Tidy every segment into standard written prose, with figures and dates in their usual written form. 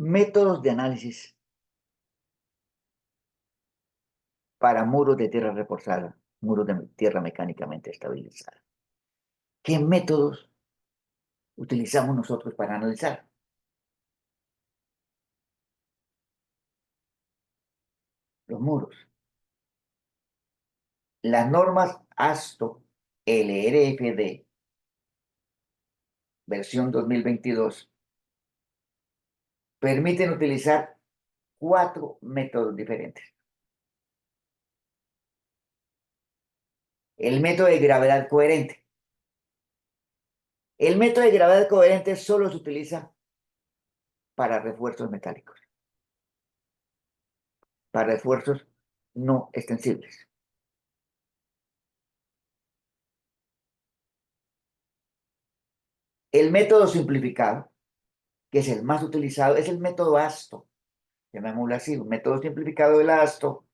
Métodos de análisis para muros de tierra reforzada, muros de tierra mecánicamente estabilizada. ¿Qué métodos utilizamos nosotros para analizar? Los muros. Las normas ASTO LRFD, versión 2022, permiten utilizar 4 métodos diferentes. El método de gravedad coherente. El método de gravedad coherente solo se utiliza para refuerzos metálicos, para refuerzos no extensibles. El método simplificado, que es el más utilizado, es el método ASTO, llamémoslo así, un método simplificado del ASTO,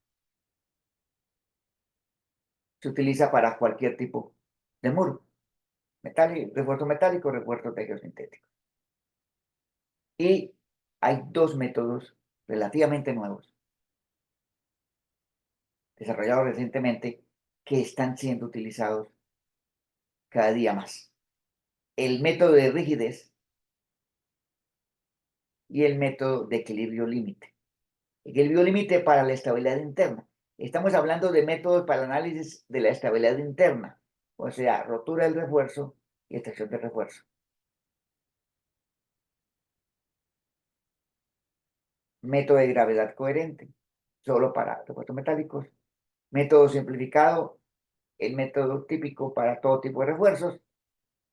se utiliza para cualquier tipo de muro, refuerzo metálico, refuerzo tejido-sintético. Y hay 2 métodos relativamente nuevos, desarrollados recientemente, que están siendo utilizados cada día más. El método de rigidez y el método de equilibrio límite. Equilibrio límite para la estabilidad interna. Estamos hablando de métodos para el análisis de la estabilidad interna, o sea, rotura del refuerzo y extracción del refuerzo. Método de gravedad coherente, solo para refuerzos metálicos. Método simplificado, el método típico para todo tipo de refuerzos,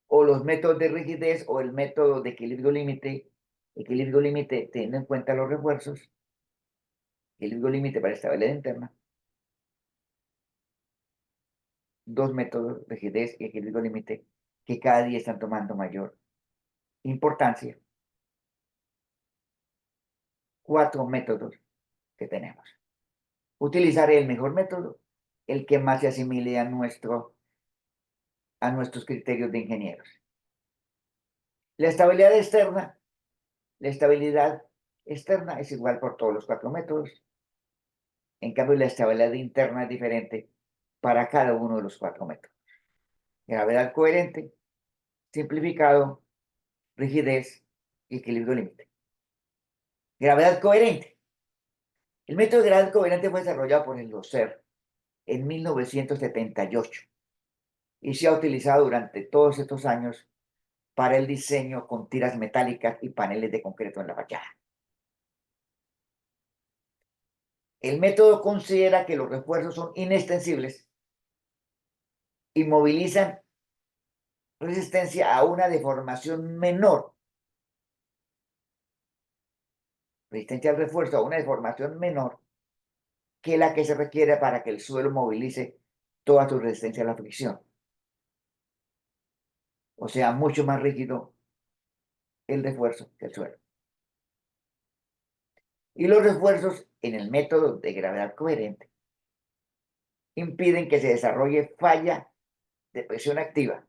o los métodos de rigidez o el método de equilibrio límite teniendo en cuenta los refuerzos, equilibrio límite para estabilidad interna. 2 métodos, rigidez y equilibrio límite, que cada día están tomando mayor importancia. 4 métodos que tenemos. Utilizaré el mejor método, el que más se asimile a nuestros criterios de ingenieros. La estabilidad externa es igual por todos los 4 métodos. En cambio, la estabilidad interna es diferente para cada uno de los 4 métodos. Gravedad coherente, simplificado, rigidez y equilibrio límite. Gravedad coherente. El método de gravedad coherente fue desarrollado por el LOSER en 1978 y se ha utilizado durante todos estos años para el diseño con tiras metálicas y paneles de concreto en la fachada. El método considera que los refuerzos son inextensibles y movilizan resistencia a una deformación menor. Resistencia al refuerzo a una deformación menor que la que se requiere para que el suelo movilice toda su resistencia a la fricción. O sea, mucho más rígido el refuerzo que el suelo. Y los refuerzos en el método de gravedad coherente impiden que se desarrolle falla de presión activa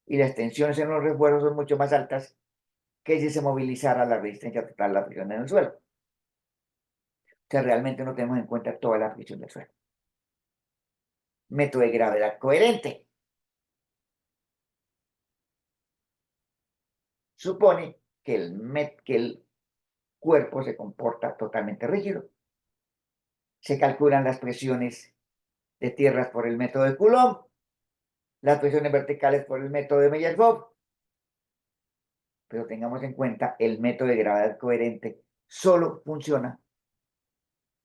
y las tensiones en los refuerzos son mucho más altas que si se movilizara la resistencia total a la fricción en el suelo. O sea, realmente no tenemos en cuenta toda la fricción del suelo. Método de gravedad coherente. Supone que el cuerpo se comporta totalmente rígido. Se calculan las presiones de tierras por el método de Coulomb, las presiones verticales por el método de Meyerhof, pero tengamos en cuenta el método de gravedad coherente solo funciona,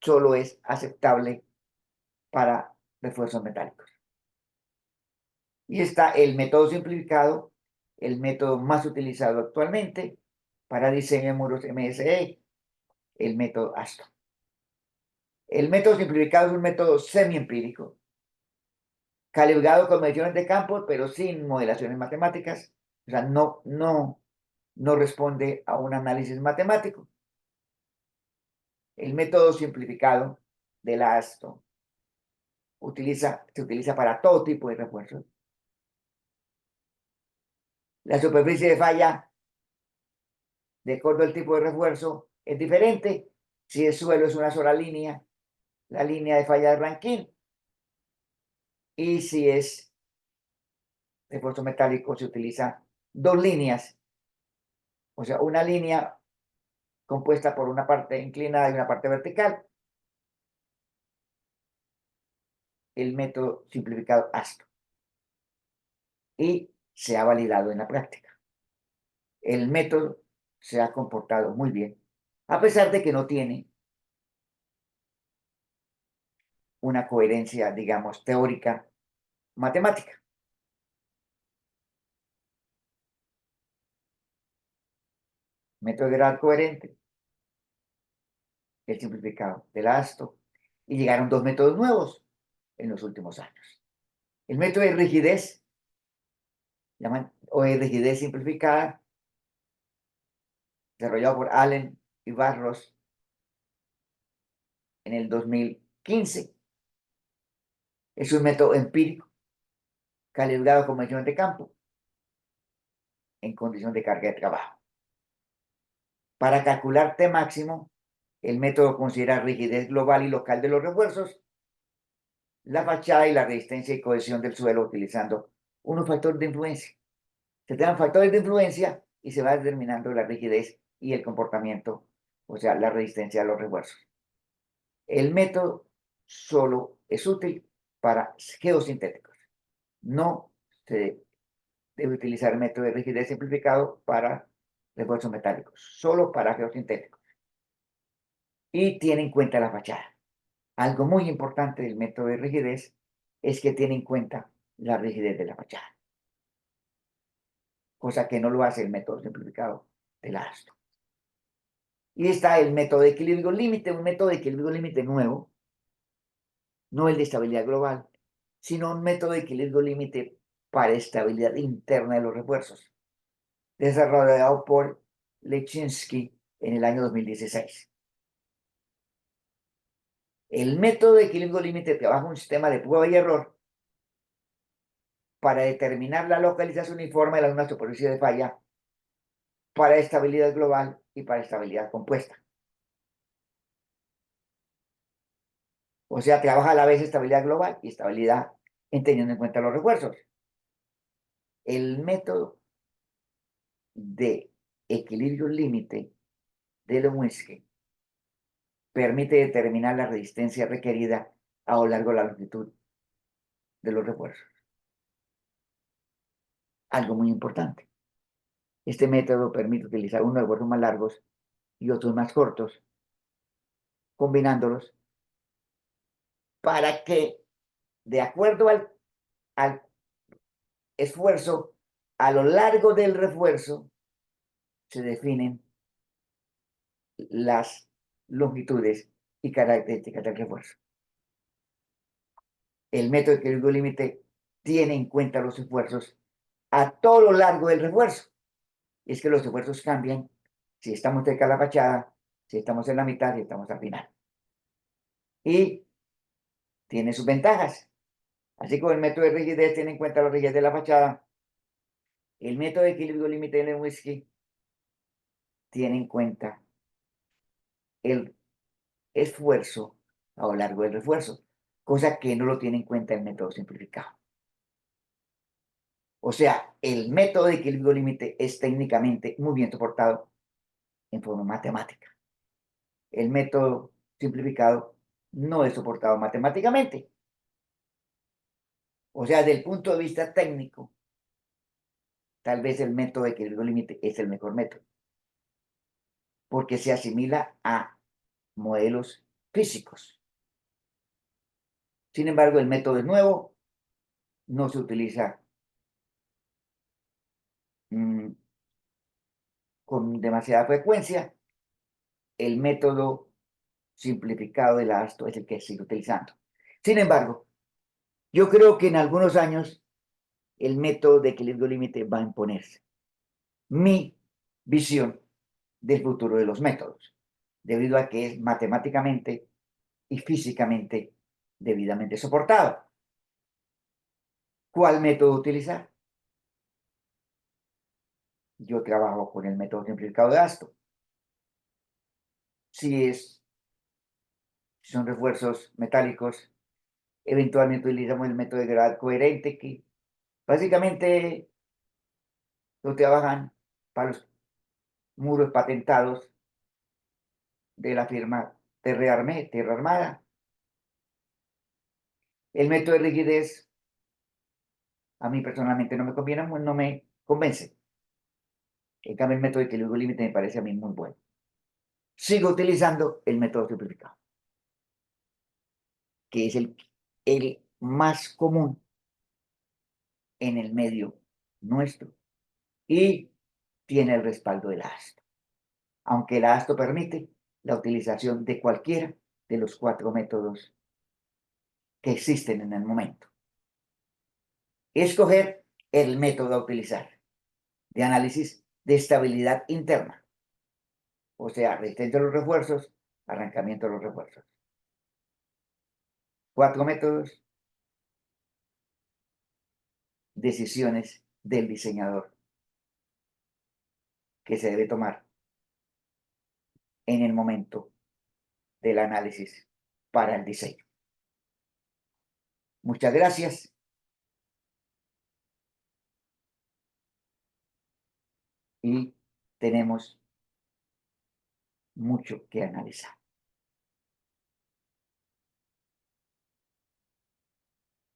solo es aceptable para refuerzos metálicos. Y está el método simplificado, el método más utilizado actualmente para diseño de muros MSE, el método ASTO. El método simplificado es un método semi-empírico, calibrado con mediciones de campo, pero sin modelaciones matemáticas. O sea, no responde a un análisis matemático. El método simplificado de la ASTO se utiliza para todo tipo de refuerzos. La superficie de falla, de acuerdo al tipo de refuerzo, es diferente. Si el suelo es una sola línea, la línea de falla de Rankine, y si es refuerzo metálico se utiliza dos líneas, o sea, una línea compuesta por una parte inclinada y una parte vertical, el método simplificado ASTO, y se ha validado en la práctica. El método se ha comportado muy bien, a pesar de que no tiene una coherencia, digamos, teórica matemática. Método de grado coherente, el simplificado del ASTO, y llegaron dos métodos nuevos en los últimos años. El método de rigidez, llaman, o de rigidez simplificada, desarrollado por Allen y Barros en el 2015. Es un método empírico, calibrado con mediciones de campo, en condición de carga de trabajo. Para calcular T máximo, el método considera rigidez global y local de los refuerzos, la fachada y la resistencia y cohesión del suelo utilizando unos factores de influencia. Se te dan factores de influencia y se va determinando la rigidez y el comportamiento, o sea, la resistencia a los refuerzos. El método solo es útil para geosintéticos. No se debe utilizar el método de rigidez simplificado para refuerzos metálicos, solo para geosintéticos. Y tiene en cuenta la fachada. Algo muy importante del método de rigidez es que tiene en cuenta la rigidez de la fachada, cosa que no lo hace el método simplificado del ASTO. Y está el método de equilibrio límite, un método de equilibrio límite nuevo, no el de estabilidad global, sino un método de equilibrio límite para estabilidad interna de los refuerzos, desarrollado por Lechinsky en el año 2016. El método de equilibrio límite trabaja un sistema de prueba y error para determinar la localización uniforme de una superficie de falla para estabilidad global y para estabilidad compuesta. O sea, trabaja a la vez estabilidad global y estabilidad teniendo en cuenta los refuerzos. El método de equilibrio límite de Lewinski permite determinar la resistencia requerida a lo largo de la longitud de los refuerzos. Algo muy importante. Este método permite utilizar unos refuerzos más largos y otros más cortos, combinándolos para que, de acuerdo al esfuerzo, a lo largo del refuerzo, se definen las longitudes y características del refuerzo. El método de equilibrio límite tiene en cuenta los esfuerzos a todo lo largo del refuerzo. Y es que los esfuerzos cambian si estamos cerca de la fachada, si estamos en la mitad, si estamos al final. Y tiene sus ventajas. Así como el método de rigidez tiene en cuenta la rigidez de la fachada, el método de equilibrio límite de Lewinski tiene en cuenta el esfuerzo a lo largo del refuerzo, cosa que no lo tiene en cuenta el método simplificado. O sea, el método de equilibrio límite es técnicamente muy bien soportado en forma matemática. El método simplificado no es soportado matemáticamente. O sea, desde el punto de vista técnico, tal vez el método de equilibrio límite es el mejor método, porque se asimila a modelos físicos. Sin embargo, el método es nuevo, no se utiliza con demasiada frecuencia. El método simplificado del ASTO es el que sigue utilizando. Sin embargo, yo creo que en algunos años el método de equilibrio límite va a imponerse. Mi visión del futuro de los métodos, debido a que es matemáticamente y físicamente debidamente soportado. ¿Cuál método utilizar? Yo trabajo con el método simplificado de ASTO. Si son refuerzos metálicos, eventualmente utilizamos el método de gravedad coherente, que básicamente lo trabajan para los muros patentados de la firma Terra Armada. El método de rigidez a mí personalmente no me conviene, no me convence. En cambio, el método de equilibrio límite me parece a mí muy bueno. Sigo utilizando el método simplificado, que es el más común en el medio nuestro y tiene el respaldo de la ASTO, aunque la ASTO permite la utilización de cualquiera de los 4 métodos que existen en el momento. Escoger el método a utilizar de análisis de estabilidad interna, o sea, resistencia a los refuerzos, arrancamiento de los refuerzos. 4 métodos, decisiones del diseñador que se debe tomar en el momento del análisis para el diseño. Muchas gracias y tenemos mucho que analizar.